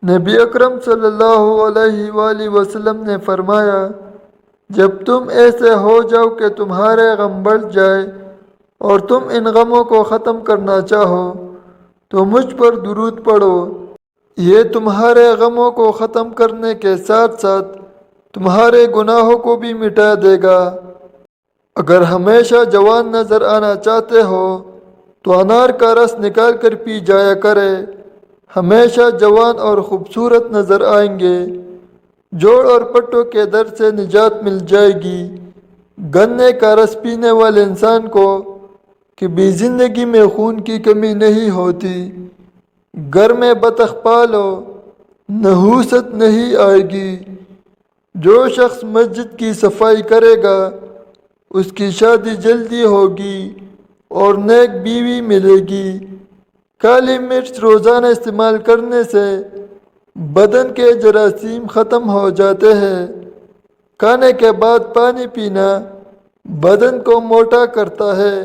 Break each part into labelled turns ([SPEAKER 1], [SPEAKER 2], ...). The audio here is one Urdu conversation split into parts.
[SPEAKER 1] نبی اکرم صلی اللہ علیہ وآلہ وسلم نے فرمایا، جب تم ایسے ہو جاؤ کہ تمہارے غم بڑھ جائے اور تم ان غموں کو ختم کرنا چاہو تو مجھ پر درود پڑھو، یہ تمہارے غموں کو ختم کرنے کے ساتھ ساتھ تمہارے گناہوں کو بھی مٹا دے گا۔ اگر ہمیشہ جوان نظر آنا چاہتے ہو تو انار کا رس نکال کر پی جایا کرے، ہمیشہ جوان اور خوبصورت نظر آئیں گے۔ جوڑ اور پٹوں کے درد سے نجات مل جائے گی۔ گنے کا رس پینے والے انسان کو کبھی زندگی میں خون کی کمی نہیں ہوتی۔ گھر میں بطخ پالو، نحوست نہیں آئے گی۔ جو شخص مسجد کی صفائی کرے گا اس کی شادی جلدی ہوگی اور نیک بیوی ملے گی۔ کالی مرچ روزانہ استعمال کرنے سے بدن کے جراثیم ختم ہو جاتے ہیں۔ کھانے کے بعد پانی پینا بدن کو موٹا کرتا ہے۔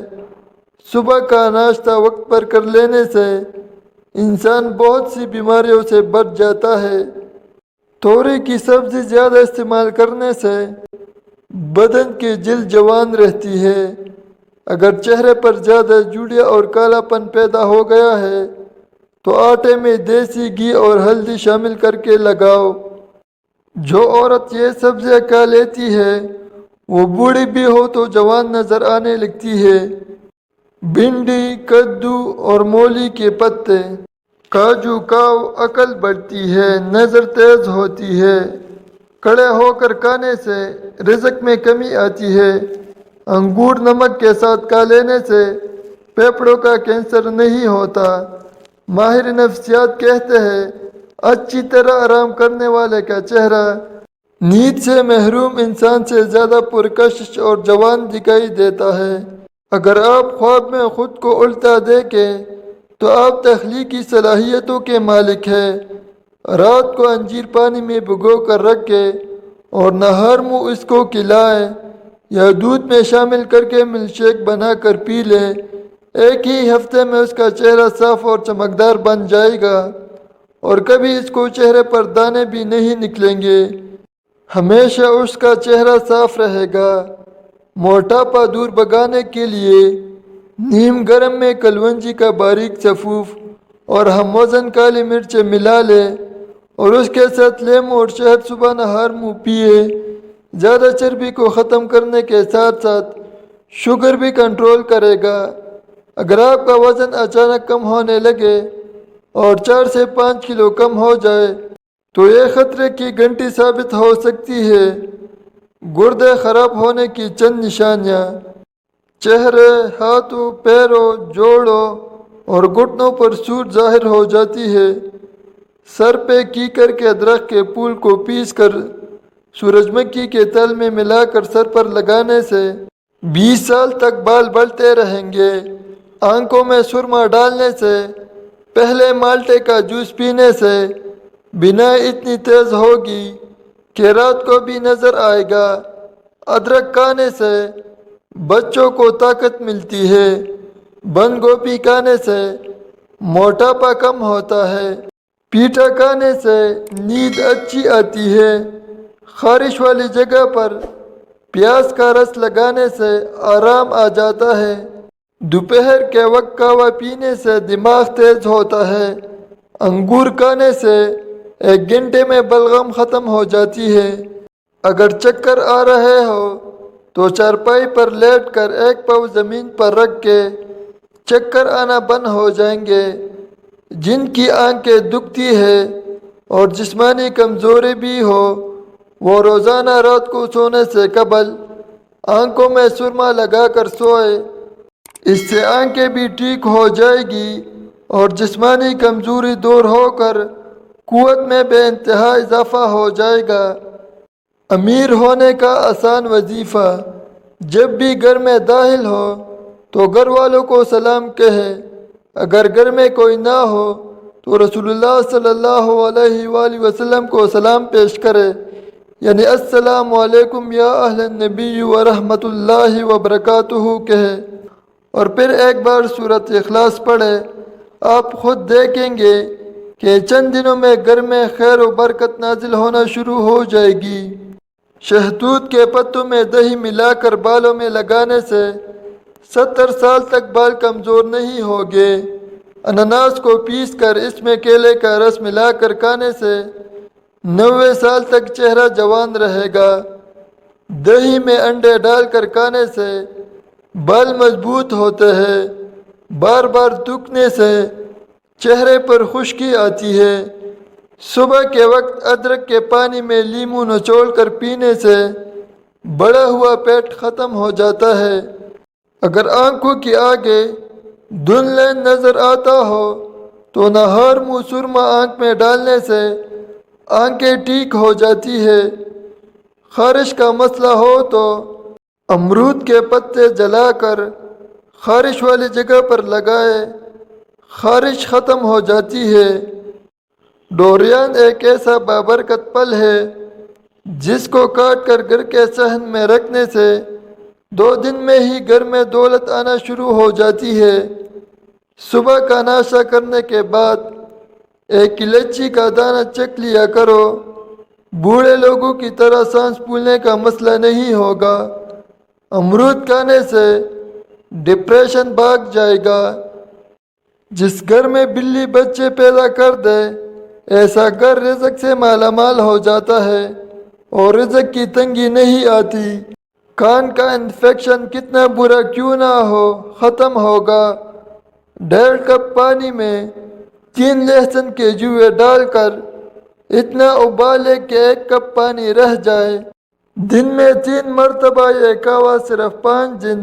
[SPEAKER 1] صبح کا ناشتہ وقت پر کر لینے سے انسان بہت سی بیماریوں سے بچ جاتا ہے۔ توری کی سبزی زیادہ استعمال کرنے سے بدن کی جلد جوان رہتی ہے۔ اگر چہرے پر زیادہ جوڑیاں اور کالا پن پیدا ہو گیا ہے تو آٹے میں دیسی گھی اور ہلدی شامل کر کے لگاؤ۔ جو عورت یہ سبزیاں کھا لیتی ہے وہ بوڑھی بھی ہو تو جوان نظر آنے لگتی ہے۔ بھنڈی، کدو اور مولی کے پتے، کاجو کھاؤ، عقل بڑھتی ہے، نظر تیز ہوتی ہے۔ کھڑے ہو کر کھانے سے رزق میں کمی آتی ہے۔ انگور نمک کے ساتھ کھا لینے سے پھیپھڑوں کا کینسر نہیں ہوتا۔ ماہر نفسیات کہتے ہیں، اچھی طرح آرام کرنے والے کا چہرہ نیند سے محروم انسان سے زیادہ پرکشش اور جوان دکھائی دیتا ہے۔ اگر آپ خواب میں خود کو الٹا دیکھیں تو آپ تخلیقی صلاحیتوں کے مالک ہیں۔ رات کو انجیر پانی میں بھگو کر رکھیں اور نہار منہ اس کو کھلائیں یا دودھ میں شامل کر کے ملک شیک بنا کر پی لیں۔ ایک ہی ہفتے میں اس کا چہرہ صاف اور چمکدار بن جائے گا اور کبھی اس کو چہرے پر دانے بھی نہیں نکلیں گے۔ ہمیشہ اس کا چہرہ صاف رہے گا۔ موٹاپا دور بھگانے کے لیے نیم گرم میں کلونجی کا باریک چفوف اور ہم وزن کالی مرچیں ملا لیں اور اس کے ساتھ لیموں اور شہد صبح نہار منہ پیے۔ زیادہ چربی کو ختم کرنے کے ساتھ ساتھ شوگر بھی کنٹرول کرے گا۔ اگر آپ کا وزن اچانک کم ہونے لگے اور 4 سے 5 کلو کم ہو جائے تو یہ خطرے کی گھنٹی ثابت ہو سکتی ہے۔ گردے خراب ہونے کی چند نشانیاں: چہرے، ہاتھوں، پیروں، جوڑوں اور گھٹنوں پر سوج ظاہر ہو جاتی ہے۔ سر پہ کیکر کے درخت کے پھول کو پیس کر سورج مکھی کے تیل میں ملا کر سر پر لگانے سے 20 سال تک بال بڑھتے رہیں گے۔ آنکھوں میں سرما ڈالنے سے، پہلے مالٹے کا جوس پینے سے بینائی اتنی تیز ہوگی کہ رات کو بھی نظر آئے گا۔ ادرک کھانے سے بچوں کو طاقت ملتی ہے۔ بند گوبھی کھانے سے موٹاپا کم ہوتا ہے۔ پیٹا کھانے سے نیند اچھی آتی ہے۔ خارش والی جگہ پر پیاز کا رس لگانے سے آرام آ جاتا ہے۔ دوپہر کے وقت قہوہ پینے سے دماغ تیز ہوتا ہے۔ انگور کھانے سے 1 گھنٹے میں بلغم ختم ہو جاتی ہے۔ اگر چکر آ رہے ہو تو چارپائی پر لیٹ کر 1 پاؤں زمین پر رکھ کے چکر آنا بند ہو جائیں گے۔ جن کی آنکھیں دکھتی ہے اور جسمانی کمزوری بھی ہو وہ روزانہ رات کو سونے سے قبل آنکھوں میں سرما لگا کر سوئے۔ اس سے آنکھیں بھی ٹھیک ہو جائے گی اور جسمانی کمزوری دور ہو کر قوت میں بے انتہا اضافہ ہو جائے گا۔ امیر ہونے کا آسان وظیفہ: جب بھی گھر میں داخل ہو تو گھر والوں کو سلام کہے۔ اگر گھر میں کوئی نہ ہو تو رسول اللہ صلی اللہ علیہ وآلہ وسلم کو سلام پیش کرے، یعنی السلام علیکم یا اہل النبی ورحمۃ اللہ وبرکاتہ کہے اور پھر ایک بار سورۃ اخلاص پڑھے۔ آپ خود دیکھیں گے کہ چند دنوں میں گھر میں خیر و برکت نازل ہونا شروع ہو جائے گی۔ شہتوت کے پتوں میں دہی ملا کر بالوں میں لگانے سے 70 سال تک بال کمزور نہیں ہوگے۔ انناس کو پیس کر اس میں کیلے کا رس ملا کر کھانے سے 90 سال تک چہرہ جوان رہے گا۔ دہی میں انڈے ڈال کر کھانے سے بال مضبوط ہوتے ہیں۔ بار بار تھوکنے سے چہرے پر خشکی آتی ہے۔ صبح کے وقت ادرک کے پانی میں لیموں نچوڑ کر پینے سے بڑا ہوا پیٹ ختم ہو جاتا ہے۔ اگر آنکھوں کے آگے دھندلا نظر آتا ہو تو نہار منہ سرما آنکھ میں ڈالنے سے آنکھیں ٹھیک ہو جاتی ہے۔ خارش کا مسئلہ ہو تو امرود کے پتے جلا کر خارش والی جگہ پر لگائے، خارش ختم ہو جاتی ہے۔ ڈوریان ایک ایسا بابرکت پھل ہے جس کو کاٹ کر گھر کے صحن میں رکھنے سے 2 دن میں ہی گھر میں دولت آنا شروع ہو جاتی ہے۔ صبح کا ناشتہ کرنے کے بعد ایک الائچی کا دانہ چکھ لیا کرو، بوڑھے لوگوں کی طرح سانس پھولنے کا مسئلہ نہیں ہوگا۔ امرود کھانے سے ڈپریشن بھاگ جائے گا۔ جس گھر میں بلی بچے پیدا کر دے ایسا گھر رزق سے مالا مال ہو جاتا ہے اور رزق کی تنگی نہیں آتی۔ کان کا انفیکشن کتنا برا کیوں نہ ہو ختم ہوگا۔ 1.5 کپ پانی میں 3 لہسن کے جوئے ڈال کر اتنا ابالے کہ 1 کپ پانی رہ جائے۔ دن میں 3 مرتبہ یہ قہوہ صرف 5 دن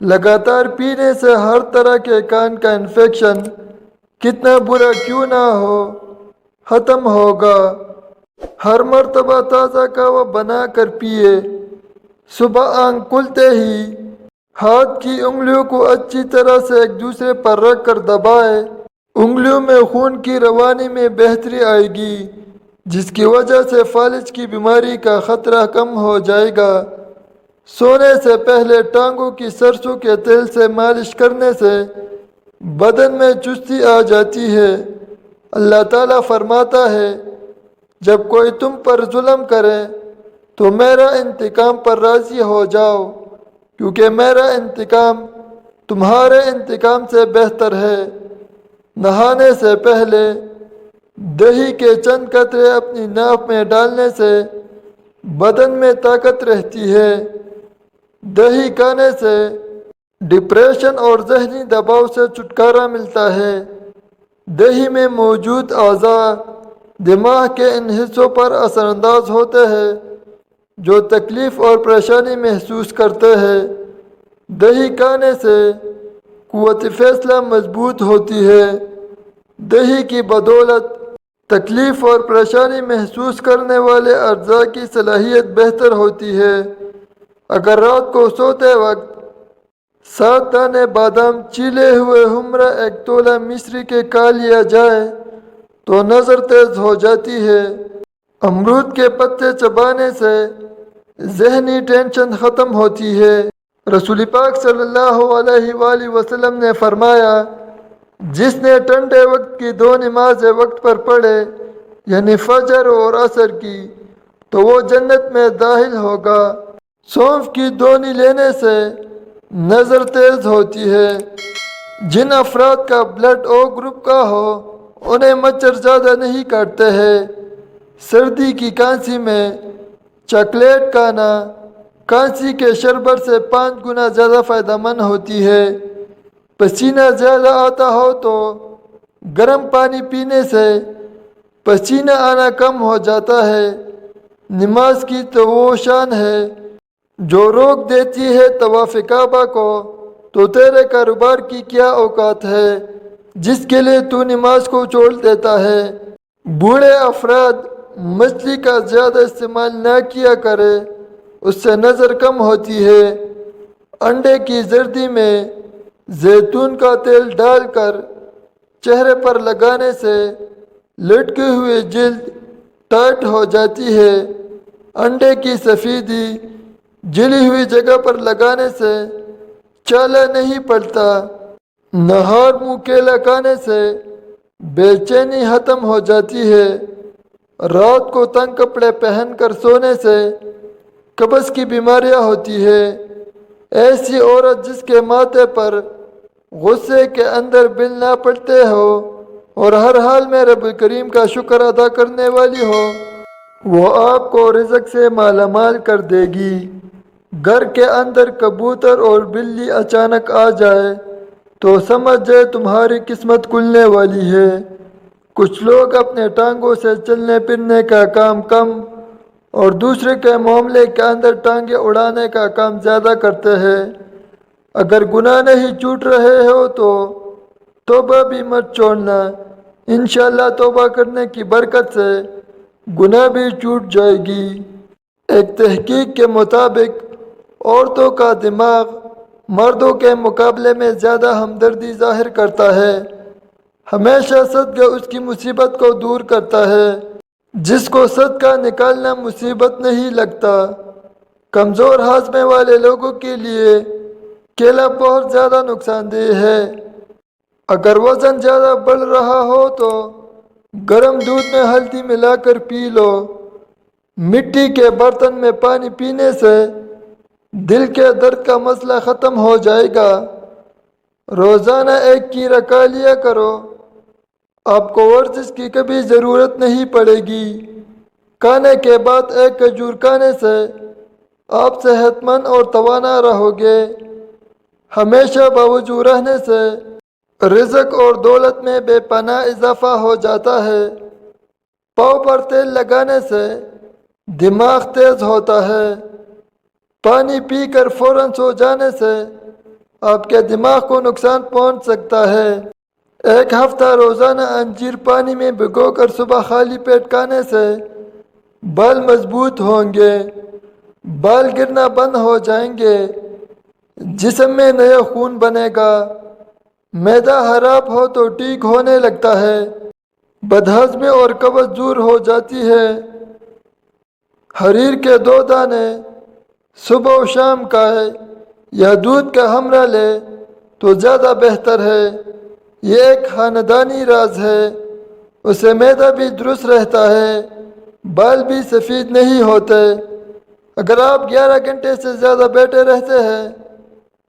[SPEAKER 1] لگاتار پینے سے ہر طرح کے کان کا انفیکشن کتنا برا کیوں نہ ہو ختم ہوگا۔ ہر مرتبہ تازہ قہوہ بنا کر پیے۔ صبح آنکھ کھلتے ہی ہاتھ کی انگلیوں کو اچھی طرح سے ایک دوسرے پر رکھ کر دبائے۔ انگلیوں میں خون کی روانی میں بہتری آئے گی، جس کی وجہ سے فالج کی بیماری کا خطرہ کم ہو جائے گا۔ سونے سے پہلے ٹانگوں کی سرسوں کے تیل سے مالش کرنے سے بدن میں چستی آ جاتی ہے۔ اللہ تعالیٰ فرماتا ہے، جب کوئی تم پر ظلم کرے تو میرا انتقام پر راضی ہو جاؤ، کیونکہ میرا انتقام تمہارے انتقام سے بہتر ہے۔ نہانے سے پہلے دہی کے چند قطرے اپنی ناف میں ڈالنے سے بدن میں طاقت رہتی ہے۔ دہی کھانے سے ڈپریشن اور ذہنی دباؤ سے چھٹکارا ملتا ہے۔ دہی میں موجود اعضاء دماغ کے ان حصوں پر اثر انداز ہوتے ہیں جو تکلیف اور پریشانی محسوس کرتے ہیں۔ دہی کھانے سے قوت فیصلہ مضبوط ہوتی ہے۔ دہی کی بدولت تکلیف اور پریشانی محسوس کرنے والے اعضاء کی صلاحیت بہتر ہوتی ہے۔ اگر رات کو سوتے وقت 7 دانے بادام چیلے ہوئے ہمرا 1 تولہ مصری کے کھا لیا جائے تو نظر تیز ہو جاتی ہے۔ امرود کے پتے چبانے سے ذہنی ٹینشن ختم ہوتی ہے۔ رسول پاک صلی اللہ علیہ وآلہ وسلم نے فرمایا، جس نے ٹھنڈے وقت کی 2 نمازیں وقت پر پڑھے یعنی فجر اور عصر کی تو وہ جنت میں داخل ہوگا۔ سونف کی دونی لینے سے نظر تیز ہوتی ہے۔ جن افراد کا بلڈ او گروپ کا ہو انہیں مچھر زیادہ نہیں کاٹتے ہیں۔ سردی کی کھانسی میں چاکلیٹ کھانا کھانسی کے شربت سے 5 گنا زیادہ فائدہ مند ہوتی ہے۔ پسینہ زیادہ آتا ہو تو گرم پانی پینے سے پسینہ آنا کم ہو جاتا ہے۔ نماز کی تو وہ شان ہے جو روک دیتی ہے طواف کعبہ کو، تو تیرے کاروبار کی کیا اوقات ہے جس کے لیے تو نماز کو چھوڑ دیتا ہے۔ بوڑھے افراد مچھلی کا زیادہ استعمال نہ کیا کرے، اس سے نظر کم ہوتی ہے۔ انڈے کی زردی میں زیتون کا تیل ڈال کر چہرے پر لگانے سے لٹکی ہوئی جلد ٹائٹ ہو جاتی ہے۔ انڈے کی سفیدی جلی ہوئی جگہ پر لگانے سے چالا نہیں پڑتا۔ نہار منہ کیلا کھانے سے بے چینی ختم ہو جاتی ہے۔ رات کو تنگ کپڑے پہن کر سونے سے قبض کی بیماریاں ہوتی ہے۔ ایسی عورت جس کے ماتھے پر غصے کے اندر بل نہ پڑتے ہو اور ہر حال میں رب کریم کا شکر ادا کرنے والی ہو، وہ آپ کو رزق سے مالا مال کر دے گی۔ گھر کے اندر کبوتر اور بلی اچانک آ جائے تو سمجھ جائے تمہاری قسمت کھلنے والی ہے۔ کچھ لوگ اپنے ٹانگوں سے چلنے پھرنے کا کام کم اور دوسرے کے معاملے کے اندر ٹانگیں اڑانے کا کام زیادہ کرتے ہیں۔ اگر گناہ نہیں چھوٹ رہے ہو تو توبہ بھی مت چھوڑنا، انشاءاللہ توبہ کرنے کی برکت سے گناہ بھی چھوٹ جائے گی۔ ایک تحقیق کے مطابق عورتوں کا دماغ مردوں کے مقابلے میں زیادہ ہمدردی ظاہر کرتا ہے۔ ہمیشہ صدقہ اس کی مصیبت کو دور کرتا ہے جس کو صدقہ نکالنا مصیبت نہیں لگتا۔ کمزور ہاضمے والے لوگوں کے لیے کیلا بہت زیادہ نقصان دہ ہے۔ اگر وزن زیادہ بڑھ رہا ہو تو گرم دودھ میں ہلدی ملا کر پی لو۔ مٹی کے برتن میں پانی پینے سے دل کے درد کا مسئلہ ختم ہو جائے گا۔ روزانہ ایک کھیرا کھا لیا کرو، آپ کو ورزش کی کبھی ضرورت نہیں پڑے گی۔ کھانے کے بعد ایک کھجور کھانے سے آپ صحت مند اور توانا رہو گے۔ ہمیشہ باوضو رہنے سے رزق اور دولت میں بے پناہ اضافہ ہو جاتا ہے۔ پاؤں پر تیل لگانے سے دماغ تیز ہوتا ہے۔ پانی پی کر فوراً سو جانے سے آپ کے دماغ کو نقصان پہنچ سکتا ہے۔ ایک ہفتہ روزانہ انجیر پانی میں بھگو کر صبح خالی پیٹ کھانے سے بال مضبوط ہوں گے، بال گرنا بند ہو جائیں گے، جسم میں نیا خون بنے گا۔ معدہ خراب ہو تو ٹھیک ہونے لگتا ہے، بدہضمی اور قبض دور ہو جاتی ہے۔ حریر کے 2 دانے صبح و شام کھائے یا دودھ کا ہمراہ لے تو زیادہ بہتر ہے۔ یہ ایک خاندانی راز ہے، اسے معدہ بھی درست رہتا ہے، بال بھی سفید نہیں ہوتے۔ اگر آپ 11 گھنٹے سے زیادہ بیٹھے رہتے ہیں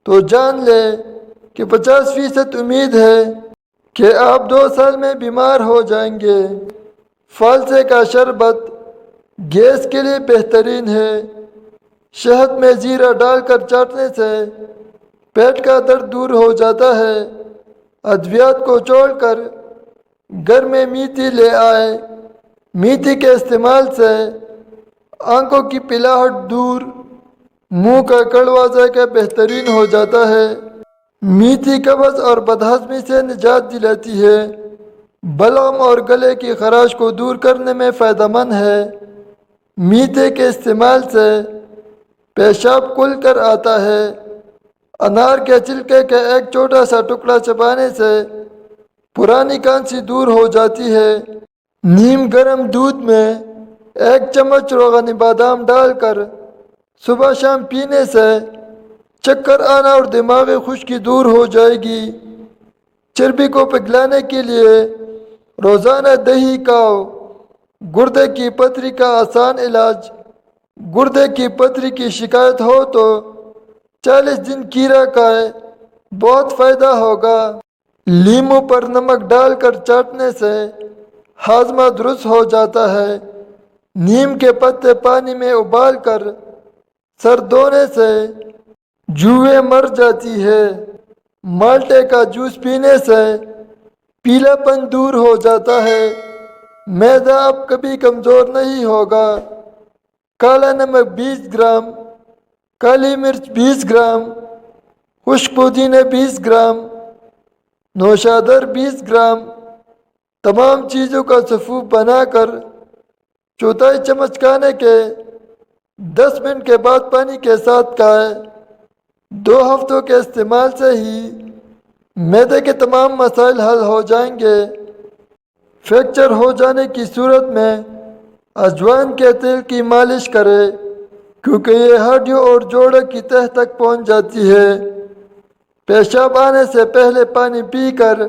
[SPEAKER 1] تو جان لیں کہ 50% امید ہے کہ آپ 2 سال میں بیمار ہو جائیں گے۔ فالسے کا شربت گیس کے لیے بہترین ہے۔ شہد میں زیرہ ڈال کر چاٹنے سے پیٹ کا درد دور ہو جاتا ہے۔ ادویات کو چھوڑ کر گھر میں میتھی لے آئے۔ میتھی کے استعمال سے آنکھوں کی پلاہٹ دور، منہ کا کڑوا ذائقہ بہترین ہو جاتا ہے۔ میتھی قبض اور بدہضمی سے نجات دلاتی ہے۔ بلغم اور گلے کی خراش کو دور کرنے میں فائدہ مند ہے۔ میتھے کے استعمال سے پیشاب کھل کر آتا ہے۔ انار کے چھلکے کا ایک چھوٹا سا ٹکڑا چبانے سے پرانی کھانسی دور ہو جاتی ہے۔ نیم گرم دودھ میں 1 چمچ روغن بادام ڈال کر صبح شام پینے سے چکر آنا اور دماغی خشکی دور ہو جائے گی۔ چربی کو پگھلانے کے لیے روزانہ دہی کھاؤ۔ گردے کی پتھری کا آسان علاج۔ گردے کی پتھری کی شکایت ہو تو 40 دن کھیرا کھائے، بہت فائدہ ہوگا۔ لیموں پر نمک ڈال کر چاٹنے سے ہاضمہ درست ہو جاتا ہے۔ نیم کے پتے پانی میں ابال کر سر دھونے سے جوئیں مر جاتی ہے۔ مالٹے کا جوس پینے سے پیلا پن دور ہو جاتا ہے۔ معدہ اب کبھی کمزور نہیں ہوگا۔ کالا نمک 20 گرام، کالی مرچ 20 گرام، خشک پودینہ 20 گرام، نوشادر 20 گرام، تمام چیزوں کا سفوف بنا کر 1/4 چمچ کھانے کے 10 منٹ کے بعد پانی کے ساتھ کھائیں۔ 2 ہفتوں کے استعمال سے ہی معدے کے تمام مسائل حل ہو جائیں گے۔ فریکچر ہو جانے کی صورت میں اجوائن کے تیل کی مالش کرے کیونکہ یہ ہڈیوں اور جوڑوں کی تہ تک پہنچ جاتی ہے۔ پیشاب آنے سے پہلے پانی پی کر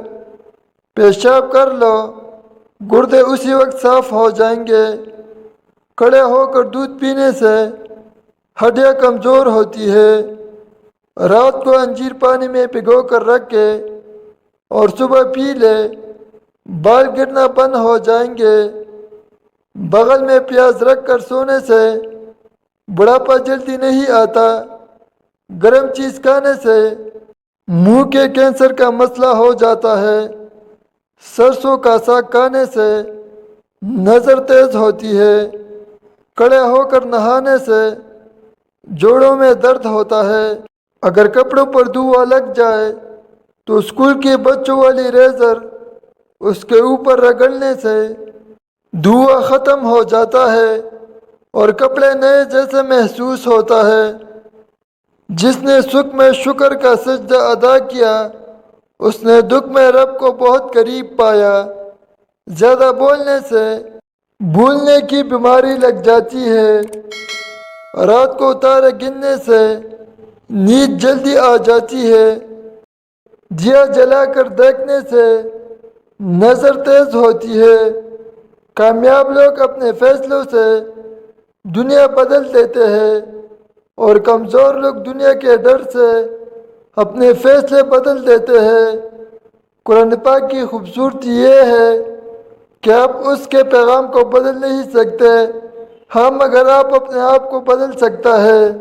[SPEAKER 1] پیشاب کر لو، گردے اسی وقت صاف ہو جائیں گے۔ کھڑے ہو کر دودھ پینے سے ہڈیاں کمزور ہوتی ہے۔ رات کو انجیر پانی میں بھگو کر رکھ کے اور صبح پی لے، بال گرنا بند ہو جائیں گے۔ بغل میں پیاز رکھ کر سونے سے بڑھاپا جلدی نہیں آتا۔ گرم چیز کھانے سے منہ کے کینسر کا مسئلہ ہو جاتا ہے۔ سرسوں کا ساگ کھانے سے نظر تیز ہوتی ہے۔ کھڑے ہو کر نہانے سے جوڑوں میں درد ہوتا ہے۔ اگر کپڑوں پر دھواں لگ جائے تو اسکول کی بچوں والی ریزر اس کے اوپر رگڑنے سے دھواں ختم ہو جاتا ہے اور کپڑے نئے جیسے محسوس ہوتا ہے۔ جس نے سکھ میں شکر کا سجدہ ادا کیا، اس نے دکھ میں رب کو بہت قریب پایا۔ زیادہ بولنے سے بھولنے کی بیماری لگ جاتی ہے۔ رات کو تارے گننے سے نیند جلدی آ جاتی ہے۔ دیا جلا کر دیکھنے سے نظر تیز ہوتی ہے۔ کامیاب لوگ اپنے فیصلوں سے دنیا بدل دیتے ہیں اور کمزور لوگ دنیا کے ڈر سے اپنے فیصلے بدل دیتے ہیں۔ قرآن پاک کی خوبصورتی یہ ہے کہ آپ اس کے پیغام کو بدل نہیں سکتے، ہاں مگر آپ اپنے آپ کو بدل سکتا ہے۔